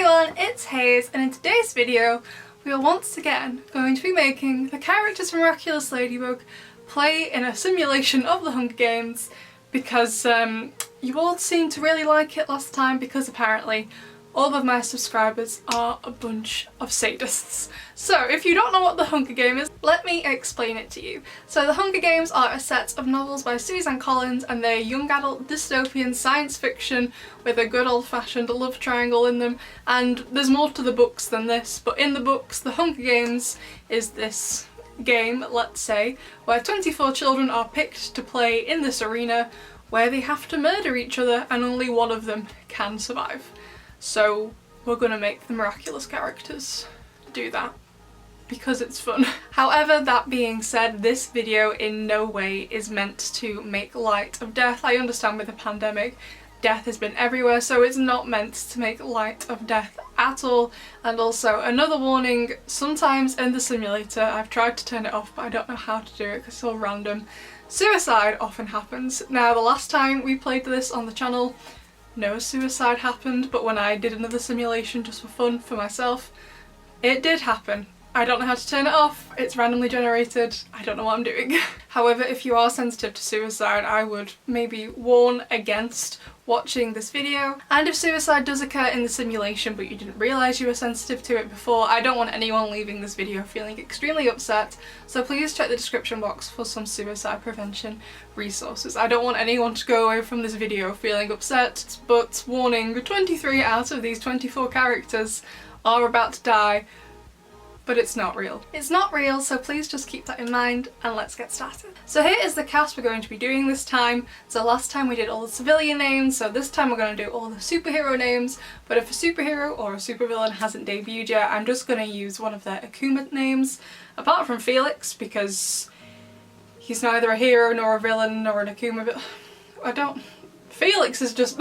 everyone, it's Hayes, and in today's video we are once again going to be making the characters from Miraculous Ladybug play in a simulation of the Hunger Games because you all seemed to really like it last time because apparently all of my subscribers are a bunch of sadists. So if you don't know what the Hunger Game is, let me explain it to you. So the Hunger Games are a set of novels by Suzanne Collins, and they're young adult dystopian science fiction with a good old-fashioned love triangle in them, and there's more to the books than this, but in the books the Hunger Games is this game, let's say, where 24 children are picked to play in this arena where they have to murder each other and only one of them can survive. So we're gonna make the Miraculous characters do that because it's fun. However, that being said, this video in no way is meant to make light of death. I understand with the pandemic, death has been everywhere, so it's not meant to make light of death at all. And also, another warning, sometimes in the simulator, I've tried to turn it off but I don't know how to do it because it's all random, suicide often happens. Now, the last time we played this on the channel, no suicide happened, but when I did another simulation just for fun for myself, it did happen. I don't know how to turn it off, it's randomly generated, I don't know what I'm doing. However, if you are sensitive to suicide, I would maybe warn against watching this video. And if suicide does occur in the simulation but you didn't realise you were sensitive to it before, I don't want anyone leaving this video feeling extremely upset, so please check the description box for some suicide prevention resources. I don't want anyone to go away from this video feeling upset, but warning, 23 out of these 24 characters are about to die. But it's not real. It's not real, so please just keep that in mind and let's get started. So here is the cast we're going to be doing this time. So last time we did all the civilian names, so this time we're going to do all the superhero names, but if a superhero or a supervillain hasn't debuted yet, I'm just going to use one of their Akuma names, apart from Felix, because he's neither a hero nor a villain nor an Akuma, Felix is just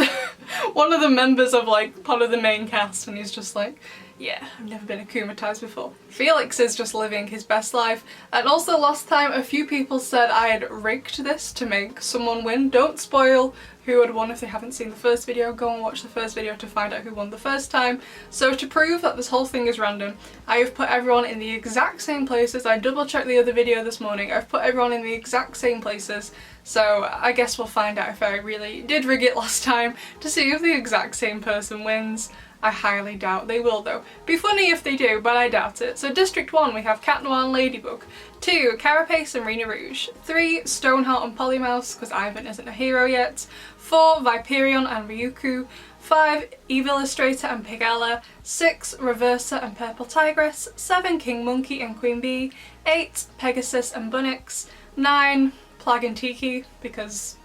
one of the members of like part of the main cast, and he's just like, yeah, I've never been akumatized before. Felix is just living his best life. And also last time a few people said I had rigged this to make someone win. Don't spoil who had won if they haven't seen the first video. Go and watch the first video to find out who won the first time. So to prove that this whole thing is random, I have put everyone in the exact same places. I double checked the other video this morning. I've put everyone in the exact same places. So I guess we'll find out if I really did rig it last time to see if the exact same person wins. I highly doubt they will though. Be funny if they do, but I doubt it. So District 1 we have Cat Noir and Ladybug. 2 Carapace and Rena Rouge. 3 Stoneheart and Polymouse, because Ivan isn't a hero yet. 4 Viperion and Ryuku. 5 Eve Illustrator and Pigella. 6 Reversa and Purple Tigress. 7 King Monkey and Queen Bee. 8 Pegasus and Bunnix. 9 Plag and Tiki, because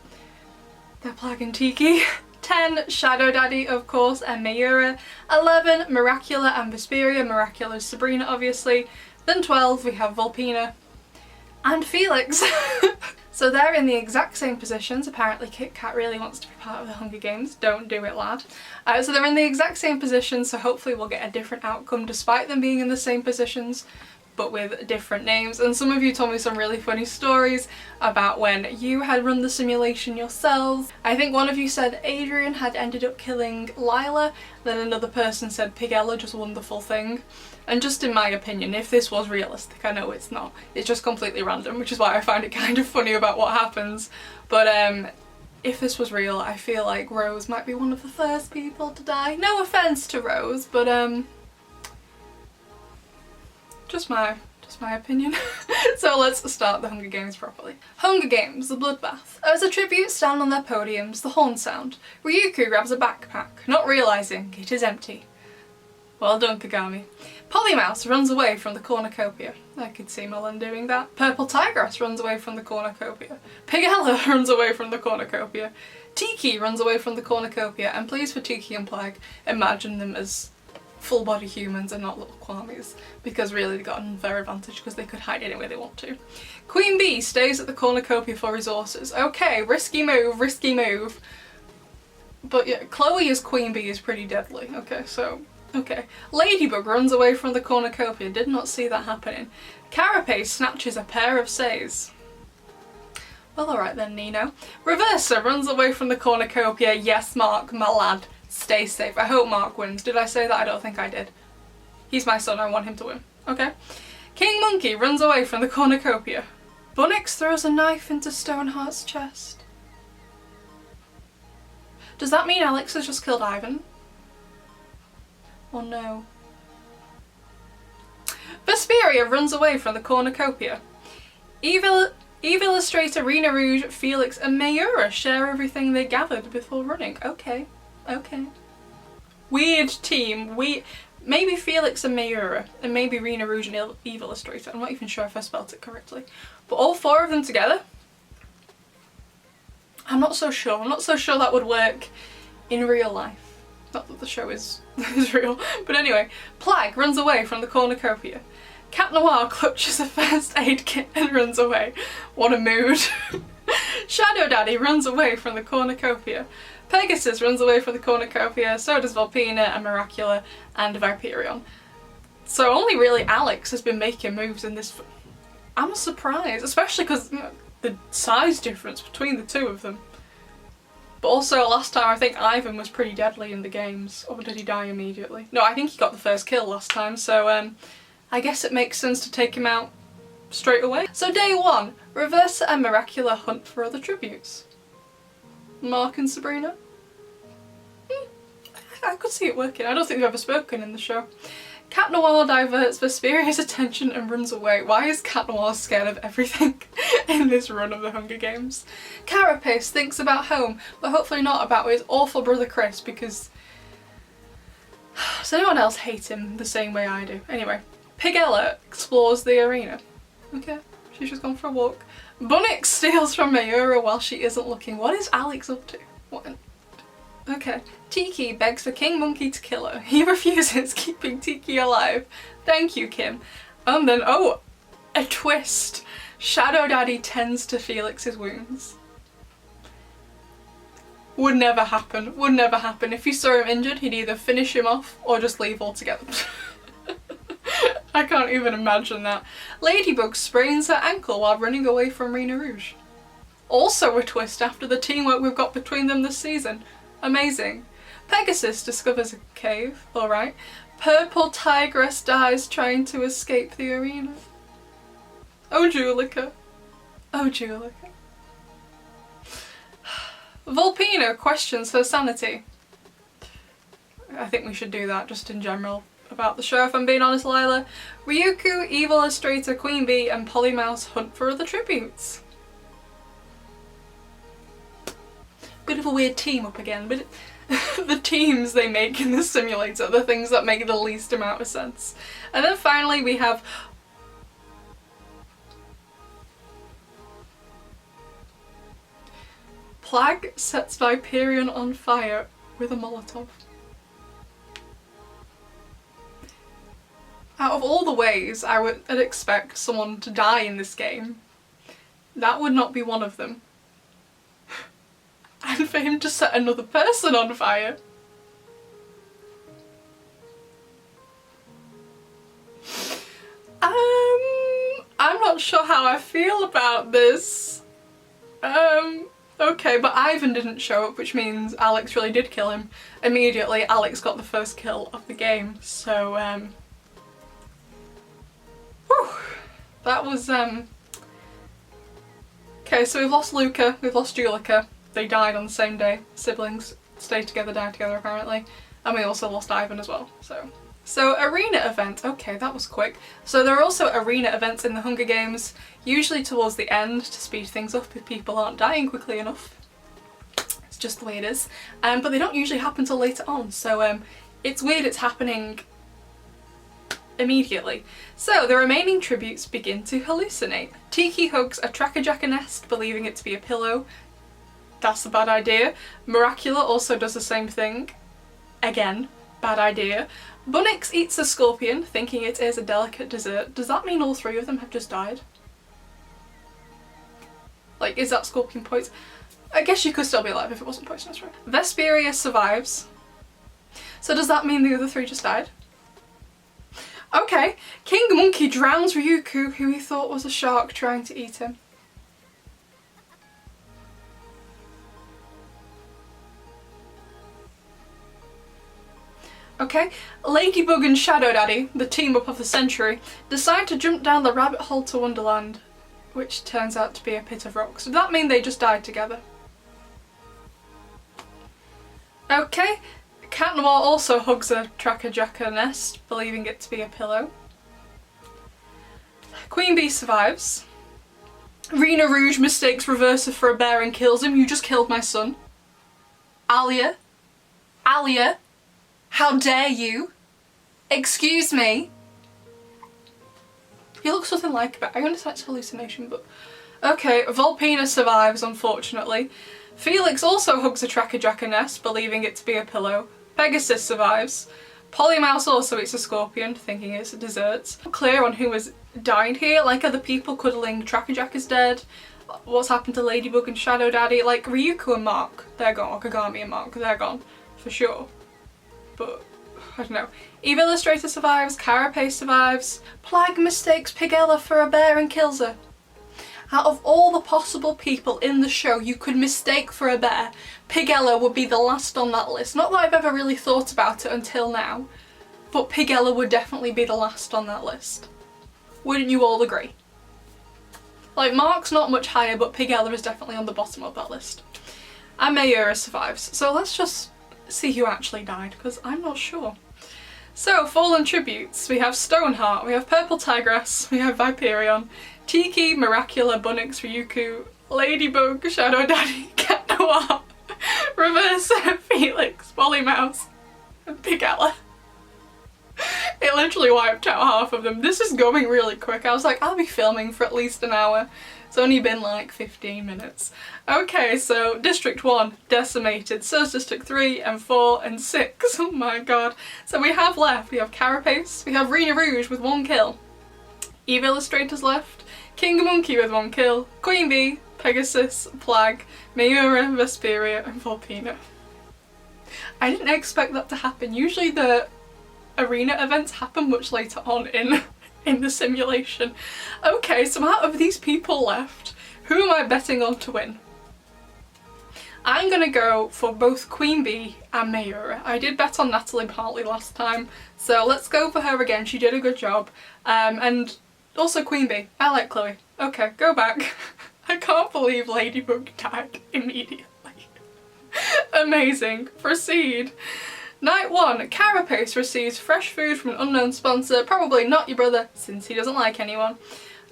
they're Plag and Tiki. 10 Shadow Daddy, of course, and Mayura. 11 Miracula and Vesperia, Miraculous Sabrina obviously. Then 12 we have Vulpina and Felix. So they're in the exact same positions. Apparently Kit Kat really wants to be part of the Hunger Games. Don't do it, lad. So they're in the exact same positions, so hopefully we'll get a different outcome despite them being in the same positions, but with different names. And some of you told me some really funny stories about when you had run the simulation yourselves. I think one of you said Adrian had ended up killing Lila, then another person said Pigella just won the full thing. And just in my opinion, if this was realistic, I know it's not, it's just completely random, which is why I find it kind of funny about what happens. But if this was real, I feel like Rose might be one of the first people to die. No offense to Rose, but just my opinion. So let's start the Hunger Games properly. Hunger Games, the bloodbath. As a tribute, stand on their podiums, the horn sound. Ryuku grabs a backpack, not realising it is empty. Well done, Kagami. Polymouse runs away from the cornucopia. I could see Mullen doing that. Purple Tigress runs away from the cornucopia. Pigella runs away from the cornucopia. Tiki runs away from the cornucopia, and please for Tiki and Plag, imagine them as full body humans and not little kwamis, because really they got an unfair advantage because they could hide anywhere they want to. Queen Bee stays at the cornucopia for resources. Okay, risky move, risky move. But yeah, Chloe as Queen Bee is pretty deadly. Okay, so, okay. Ladybug runs away from the cornucopia, did not see that happening. Carapace snatches a pair of says. Well, alright then, Nino. Reversa runs away from the cornucopia. Yes, Mark, my lad. stay safe. I hope Mark wins. Did I say that? I don't think I did. He's my son, I want him to win. Okay. King Monkey runs away from the cornucopia. Bunnix throws a knife into Stoneheart's chest. Does that mean Alex has just killed Ivan? Oh no. Vesperia runs away from the cornucopia. Evil illustrator Rena Rouge, Felix and Mayura share everything they gathered before running. Okay, okay. Weird team. Maybe Felix and Mayura, and maybe Rena Rouge and Evil Illustrator. I'm not even sure if I spelled it correctly. But all four of them together? I'm not so sure. I'm not so sure that would work in real life. Not that the show is real. But anyway, Plague runs away from the cornucopia. Cat Noir clutches a first aid kit and runs away. What a mood. Shadow Daddy runs away from the cornucopia. Pegasus runs away from the cornucopia, so does Volpina and Miraculous and Viperion. So only really Alex has been making moves in this. I'm surprised, especially because the size difference between the two of them. But also last time I think Ivan was pretty deadly in the games. Or did he die immediately? No, I think he got the first kill last time, so I guess it makes sense to take him out straight away. So day 1, Reversa and Miraculous hunt for other tributes. Mark and Sabrina? I could see it working. I don't think they've ever spoken in the show. Cat Noir diverts Vesperia's attention and runs away. Why is Cat Noir scared of everything in this run of the Hunger Games? Carapace thinks about home, but hopefully not about his awful brother Chris, because does anyone else hate him the same way I do? Anyway, Pigella explores the arena. Okay, she's just gone for a walk. Bunnix steals from Mayura while she isn't looking. What is Alex up to? What? Okay. Tiki begs for King Monkey to kill her. He refuses, keeping Tiki alive. Thank you, Kim. And then, oh, a twist. Shadow Daddy tends to Felix's wounds. Would never happen. Would never happen. If you saw him injured, he'd either finish him off or just leave altogether. I can't even imagine that. Ladybug sprains her ankle while running away from Rena Rouge. Also a twist after the teamwork we've got between them this season. Amazing. Pegasus discovers a cave, alright. Purple Tigress dies trying to escape the arena. Oh Julica. Oh Julica. Volpina questions her sanity. I think we should do that just in general about the show if I'm being honest, Lila. Ryuku, Evil Illustrator, Queen Bee and Polymouse hunt for other tributes. Bit of a weird team up again, but the teams they make in this simulator are the things that make the least amount of sense. And then finally we have Plague sets Viperion on fire with a Molotov. Out of all the ways I would expect someone to die in this game, that would not be one of them. And for him to set another person on fire. I'm not sure how I feel about this. Okay, but Ivan didn't show up, which means Alex really did kill him. Immediately, Alex got the first kill of the game, so, whew, that was, okay, so we've lost Luca, we've lost Julica. They died on the same day. Siblings stay together, die together apparently. And we also lost Ivan as well, so. So arena event, okay, that was quick. So there are also arena events in the Hunger Games, usually towards the end to speed things up if people aren't dying quickly enough. It's just the way it is. But they don't usually happen till later on, so it's weird it's happening immediately. So the remaining tributes begin to hallucinate. Tiki hugs a Tracker-Jacker nest, believing it to be a pillow. That's a bad idea. Miraculous also does the same thing. Again, bad idea. Bunnix eats a scorpion, thinking it is a delicate dessert. Does that mean all three of them have just died? Like, is that scorpion poison? I guess you could still be alive if it wasn't poisonous, right? Vesperia survives. So does that mean the other three just died? Okay. King Monkey drowns Ryuku, who he thought was a shark trying to eat him. Okay, Ladybug and Shadow Daddy, the team-up of the century, decide to jump down the rabbit hole to Wonderland, which turns out to be a pit of rocks. Does that mean they just died together? Okay, Cat Noir also hugs a Tracker-Jacker nest, believing it to be a pillow. Queen Bee survives. Rena Rouge mistakes Reverser for a bear and kills him. You just killed my son. Alia? How dare you? Excuse me? He looks nothing like a bear. I understand it's hallucination, but... Okay, Volpina survives, unfortunately. Felix also hugs a Tracker-Jacker nest, believing it to be a pillow. Pegasus survives. Polymouse also eats a scorpion, thinking it's a dessert. Not clear on who has died here. Like, are the people cuddling Tracker-Jacker's dead? What's happened to Ladybug and Shadow Daddy? Like, Ryuko and Mark, they're gone. Or Kagami and Mark, they're gone. For sure. But, I don't know. Eve Illustrator survives, Carapace survives. Plague mistakes Pigella for a bear and kills her. Out of all the possible people in the show you could mistake for a bear, Pigella would be the last on that list. Not that I've ever really thought about it until now, but Pigella would definitely be the last on that list. Wouldn't you all agree? Like, Mark's not much higher, but Pigella is definitely on the bottom of that list. And Mayura survives. So let's just see who actually died, because I'm not sure. So, fallen tributes. We have Stoneheart, we have Purple Tigress, we have Viperion, Tiki, Miraculous, Bunnix, Ryuku, Ladybug, Shadow Daddy, Cat Noir, Reverser, Felix, Polymouse, and Pigella. It literally wiped out half of them. This is going really quick. I was like, I'll be filming for at least an hour. It's only been like 15 minutes. Okay, so District 1, decimated. So is District 3 and 4 and 6. Oh my god. So we have left, we have Carapace, we have Rena Rouge with 1 kill. Eve Illustrator's left, King Monkey with 1 kill, Queen Bee, Pegasus, Plague, Mayura, Vesperia and Volpina. I didn't expect that to happen. Usually the arena events happen much later on in the simulation. Okay, so out of these people left, who am I betting on to win? I'm gonna go for both Queen Bee and Mayura. I did bet on Natalie Hartley last time, so let's go for her again. She did a good job. And also Queen Bee. I like Chloe. Okay, go back. I can't believe Ladybug died immediately. Amazing. Proceed. Night 1, Carapace receives fresh food from an unknown sponsor, probably not your brother, since he doesn't like anyone.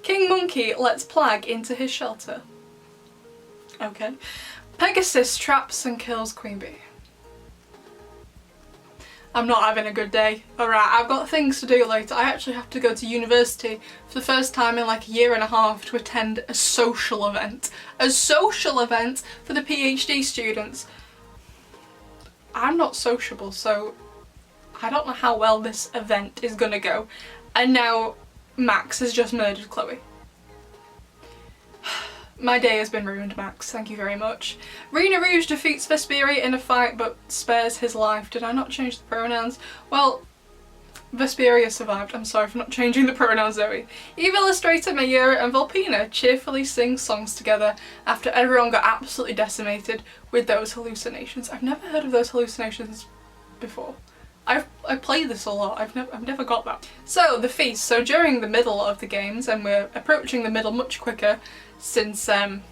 King Monkey lets Plague into his shelter. Okay. Pegasus traps and kills Queen Bee. I'm not having a good day. Alright, I've got things to do later. I actually have to go to university for the first time in like a year and a half to attend a social event. A social event for the PhD students. I'm not sociable, so I don't know how well this event is gonna go. And now Max has just murdered Chloe. My day has been ruined, Max. Thank you very much. Rena Rouge defeats Vesperia in a fight but spares his life. Did I not change the pronouns? Well, Vesperia survived. I'm sorry for not changing the pronouns, Zoe. Eve Illustrator, Mayura and Volpina cheerfully sing songs together after everyone got absolutely decimated with those hallucinations. I've never heard of those hallucinations before. I play this a lot. I've never got that. So the feast. So during the middle of the games, and we're approaching the middle much quicker since everyone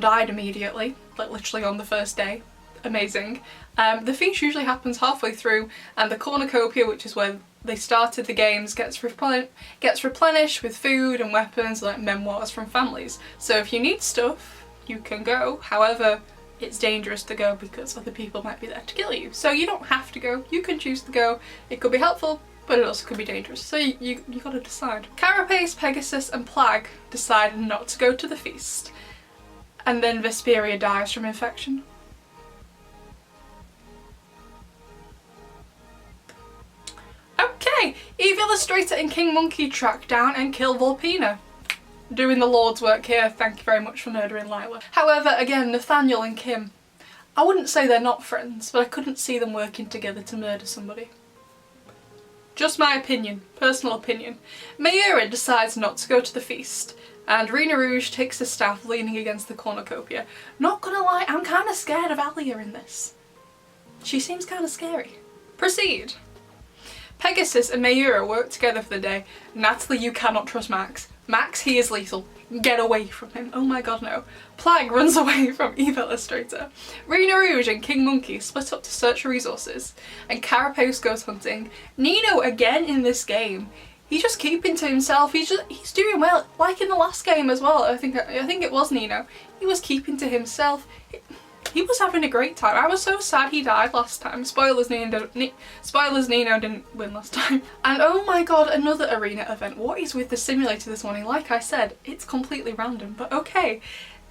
died immediately, like literally on the first day. Amazing. The feast usually happens halfway through, and the cornucopia, which is where they started the games, gets replenished with food and weapons like memoirs from families. So if you need stuff, you can go. However, it's dangerous to go because other people might be there to kill you. So you don't have to go, you can choose to go. It could be helpful, but it also could be dangerous. So you gotta decide. Carapace, Pegasus and Plague decide not to go to the feast. And then Vesperia dies from infection. Okay, Eve Illustrator and King Monkey track down and kill Volpina. Doing the Lord's work here, thank you very much for murdering Lila. However, again, Nathaniel and Kim, I wouldn't say they're not friends, but I couldn't see them working together to murder somebody. Just my opinion, personal opinion. Mayura decides not to go to the feast, and Rena Rouge takes the staff leaning against the cornucopia. Not gonna lie, I'm kinda scared of Alia in this. She seems kinda scary. Proceed. Pegasus and Mayura work together for the day. Natalie, you cannot trust Max. Max, he is lethal. Get away from him. Oh my god, no. Plague runs away from Eve Illustrator. Rena Rouge and King Monkey split up to search for resources. And Carapace goes hunting. Nino again in this game. He's just keeping to himself. He's doing well, like in the last game as well. I think it was Nino. He was keeping to himself. He was having a great time. I was so sad he died last time. Spoilers, Nino didn't win last time. And oh my god, another arena event. What is with the simulator this morning? Like I said, it's completely random, but okay.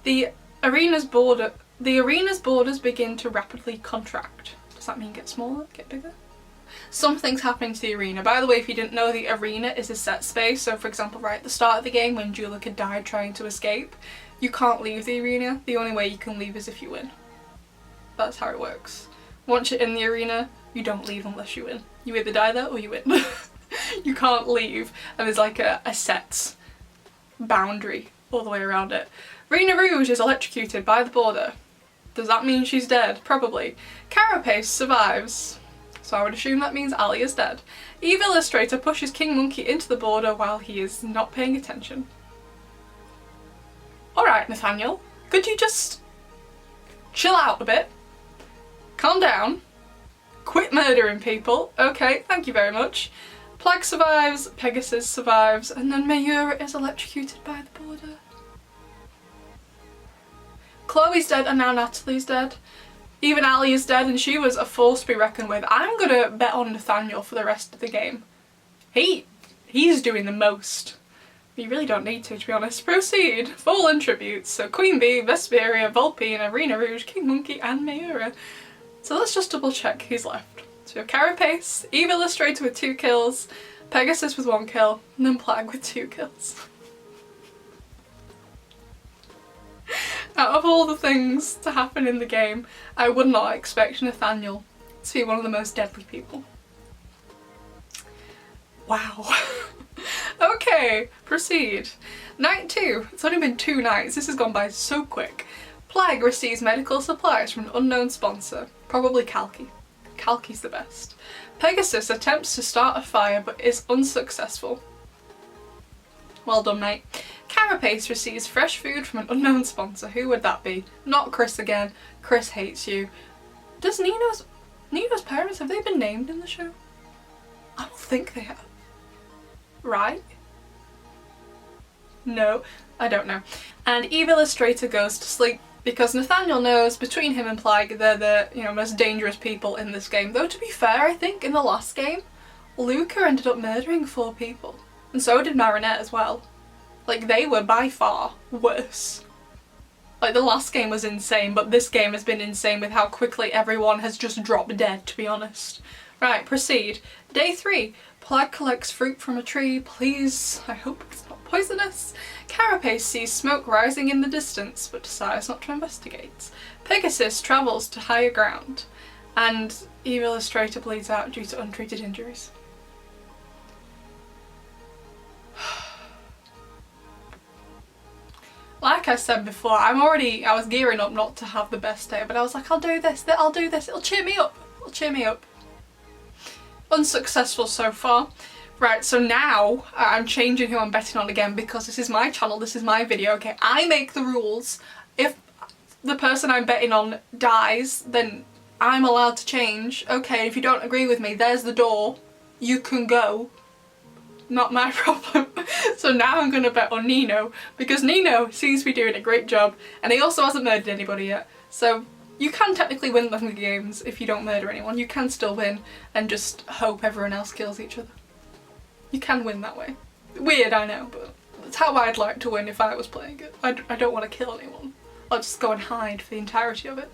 The arena's borders begin to rapidly contract. Does that mean get smaller, get bigger? Something's happening to the arena. By the way, if you didn't know, the arena is a set space. So for example, right at the start of the game when Julika died trying to escape, you can't leave the arena. The only way you can leave is if you win. That's how it works. Once you're in the arena, you don't leave unless you win. You either die there or you win. You can't leave, and there's like a set boundary all the way around it. Rena Rouge is electrocuted by the border. Does that mean she's dead? Probably. Carapace survives. So I would assume that means Ali is dead. Eve Illustrator pushes King Monkey into the border while he is not paying attention. Alright, Nathaniel. Could you just chill out a bit? Calm down. Quit murdering people. Okay, thank you very much. Plague survives, Pegasus survives, and then Mayura is electrocuted by the border. Chloe's dead and now Natalie's dead. Even Ali is dead and she was a force to be reckoned with. I'm gonna bet on Nathaniel for the rest of the game. He's doing the most. You really don't need to be honest. Proceed. Fallen tributes. So Queen Bee, Vesperia, Vulpine, Rena Rouge, King Monkey and Mayura. So let's just double check who's left. So we have Carapace, Eve Illustrator with 2 kills, Pegasus with 1 kill, and then Plague with 2 kills. Out of all the things to happen in the game, I would not expect Nathaniel to be one of the most deadly people. Wow. Okay, proceed. Night 2. It's only been 2 nights. This has gone by so quick. Plague receives medical supplies from an unknown sponsor, probably Kalki. Kalki's the best. Pegasus attempts to start a fire but is unsuccessful. Well done, mate. Carapace receives fresh food from an unknown sponsor. Who would that be? Not Chris again. Chris hates you. Does Nino's parents, have they been named in the show? I don't think they have. Right? No, I don't know. And Eve Illustrator goes to sleep because Nathaniel knows between him and Plague they're the most dangerous people in this game. Though to be fair, I think in the last game, Luca ended up murdering 4 people. And so did Marinette as well. Like, they were by far worse. Like, the last game was insane, but this game has been insane with how quickly everyone has just dropped dead, to be honest. Right, proceed. Day 3. Plague collects fruit from a tree. Please, I hope it's not poisonous. Carapace sees smoke rising in the distance, but decides not to investigate. Pegasus travels to higher ground. And Eve Illustrator bleeds out due to untreated injuries. Like I said before, I was gearing up not to have the best day, but I was like, I'll do this, it'll cheer me up, Unsuccessful so far. Right, so now I'm changing who I'm betting on again because this is my channel, this is my video, okay? I make the rules. If the person I'm betting on dies, then I'm allowed to change. Okay, if you don't agree with me, there's the door. You can go. Not my problem. So now I'm gonna bet on Nino because Nino seems to be doing a great job and he also hasn't murdered anybody yet. So you can technically win the Hunger Games if you don't murder anyone. You can still win and just hope everyone else kills each other. You can win that way. Weird, I know, but that's how I'd like to win if I was playing it. I don't want to kill anyone. I'll just go and hide for the entirety of it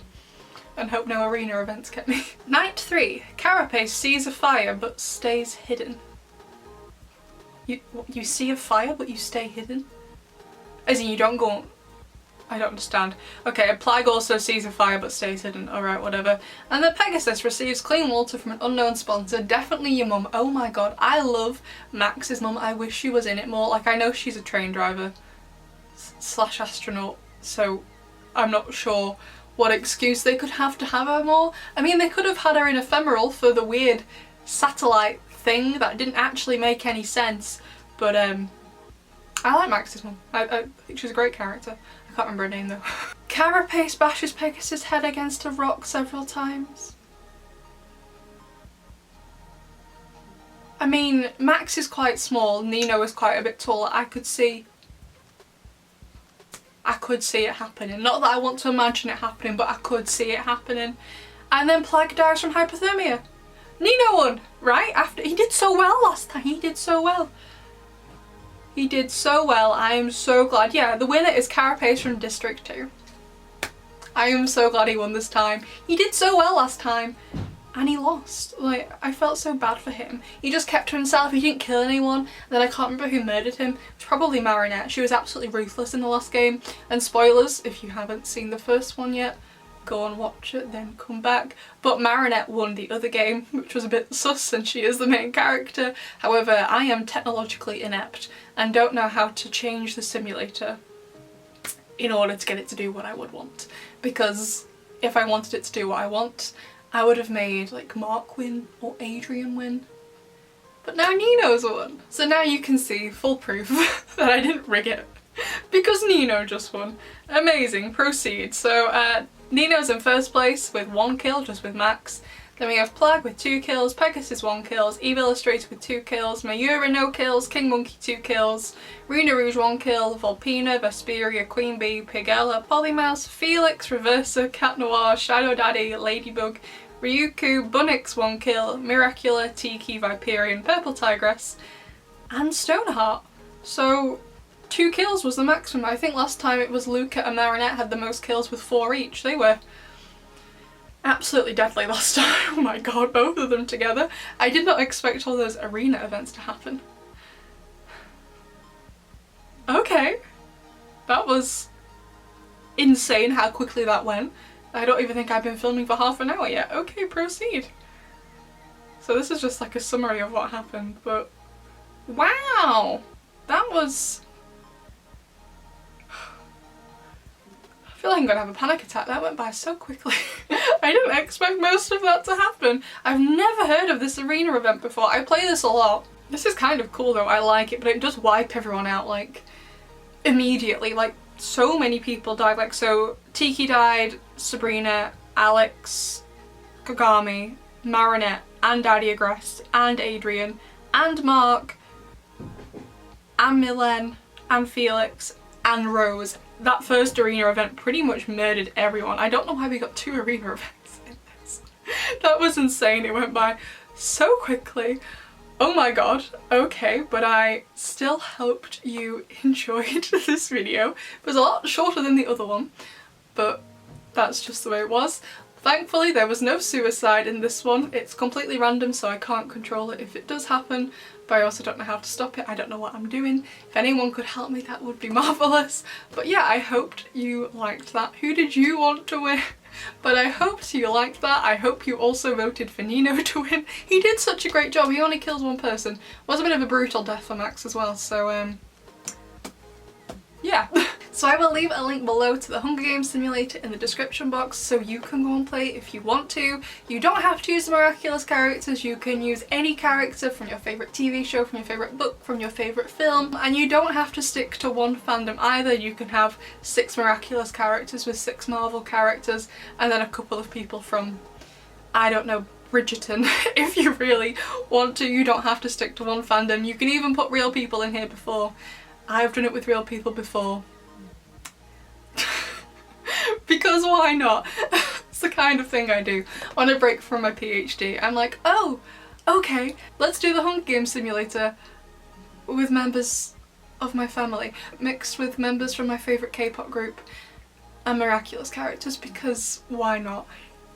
and hope no arena events get me. Night 3. Carapace sees a fire but stays hidden. You see a fire but you stay hidden? As in you don't go... I don't understand. Okay, Plague also sees a fire but stays hidden. Alright, whatever. And then Pegasus receives clean water from an unknown sponsor. Definitely your mum. Oh my god, I love Max's mum. I wish she was in it more. Like, I know she's a train driver slash astronaut, so I'm not sure what excuse they could have to have her more. I mean, they could have had her in Ephemeral for the weird satellite thing that didn't actually make any sense, but I like Max's mum. I think she's a great character. I can't remember her name though. Carapace bashes Pegasus' head against a rock several times. I mean, Max is quite small, Nino is quite a bit taller. I could see it happening. Not that I want to imagine it happening, but I could see it happening. And then Plague dies from hypothermia. Nino won, right? After he did so well last time. He did so well. He did so well. I am so glad. Yeah, the winner is Carapace from District 2. I am so glad he won this time. He did so well last time. And he lost. Like, I felt so bad for him. He just kept to himself, he didn't kill anyone. And then I can't remember who murdered him. It was probably Marinette. She was absolutely ruthless in the last game. And spoilers, if you haven't seen the first one yet, go and watch it, then come back. But Marinette won the other game, which was a bit sus since she is the main character. However, I am technologically inept and don't know how to change the simulator in order to get it to do what I would want. Because if I wanted it to do what I want, I would have made like Mark win or Adrian win. But now Nino's won. So now you can see full proof that I didn't rig it. Because Nino just won. Amazing, proceed. So Nino's in first place with 1 kill, just with Max. Then we have Plague with 2 kills, Pegasus 1 kills, Eve Illustrator with 2 kills, Mayura no kills, King Monkey 2 kills, Rena Rouge 1 kill, Volpina, Vesperia, Queen Bee, Pigella, Polymouse, Felix, Reversa, Cat Noir, Shadow Daddy, Ladybug, Ryuku, Bunnix 1 kill, Miraculous, Tiki, Viperian, Purple Tigress, and Stoneheart. So 2 kills was the maximum. I think last time it was Luca and Marinette had the most kills with 4 each. They were absolutely deadly last time. Oh my god, both of them together. I did not expect all those arena events to happen. Okay. That was insane how quickly that went. I don't even think I've been filming for half an hour yet. Okay, proceed. So this is just like a summary of what happened, but wow! That was... I feel like I'm gonna have a panic attack. That went by so quickly. I didn't expect most of that to happen. I've never heard of this arena event before. I play this a lot. This is kind of cool though, I like it, but it does wipe everyone out like immediately. Like so many people died. Like so Tiki died, Sabrina, Alex, Kagami, Marinette, and Daddy Agrest, and Adrian, and Mark, and Milen, and Felix, and Rose. That first arena event pretty much murdered everyone. I don't know why we got 2 arena events in this. That was insane. It went by so quickly. Oh my god. Okay, but I still hoped you enjoyed this video. It was a lot shorter than the other one, but that's just the way it was. Thankfully there was no suicide in this one. It's completely random, so I can't control it if it does happen, but I also don't know how to stop it. I don't know what I'm doing. If anyone could help me, that would be marvellous. But yeah, I hoped you liked that. Who did you want to win? But I hoped you liked that. I hope you also voted for Nino to win. He did such a great job. He only killed 1 person. It was a bit of a brutal death for Max as well, so yeah. So I will leave a link below to the Hunger Games simulator in the description box so you can go and play if you want to. You don't have to use the Miraculous characters, you can use any character from your favourite TV show, from your favourite book, from your favourite film, and you don't have to stick to one fandom either. You can have 6 Miraculous characters with 6 Marvel characters and then a couple of people from, I don't know, Bridgerton. If you really want to, you don't have to stick to one fandom. You can even put real people in here before. I've done it with real people before. Because why not? It's the kind of thing I do. On a break from my PhD, I'm like, oh, okay, let's do the Hunger Games simulator with members of my family, mixed with members from my favourite K-pop group and Miraculous characters, because why not?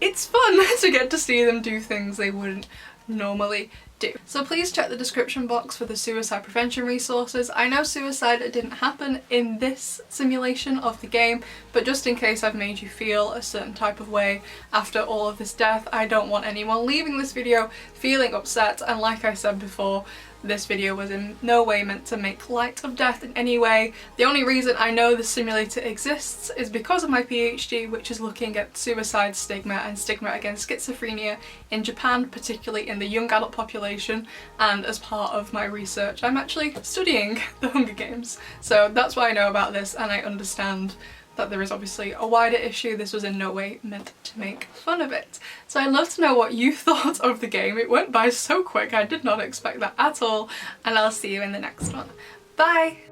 It's fun to get to see them do things they wouldn't normally do. So please check the description box for the suicide prevention resources. I know suicide didn't happen in this simulation of the game, but just in case I've made you feel a certain type of way after all of this death, I don't want anyone leaving this video feeling upset, and like I said before, This video was in no way meant to make light of death in any way. The only reason I know the simulator exists is because of my PhD, which is looking at suicide stigma and stigma against schizophrenia in Japan, particularly in the young adult population, and as part of my research I'm actually studying the Hunger Games. So that's why I know about this, and I understand that there is obviously a wider issue. This was in no way meant to make fun of it. So I'd love to know what you thought of the game. It went by so quick, I did not expect that at all, and I'll see you in the next one. Bye!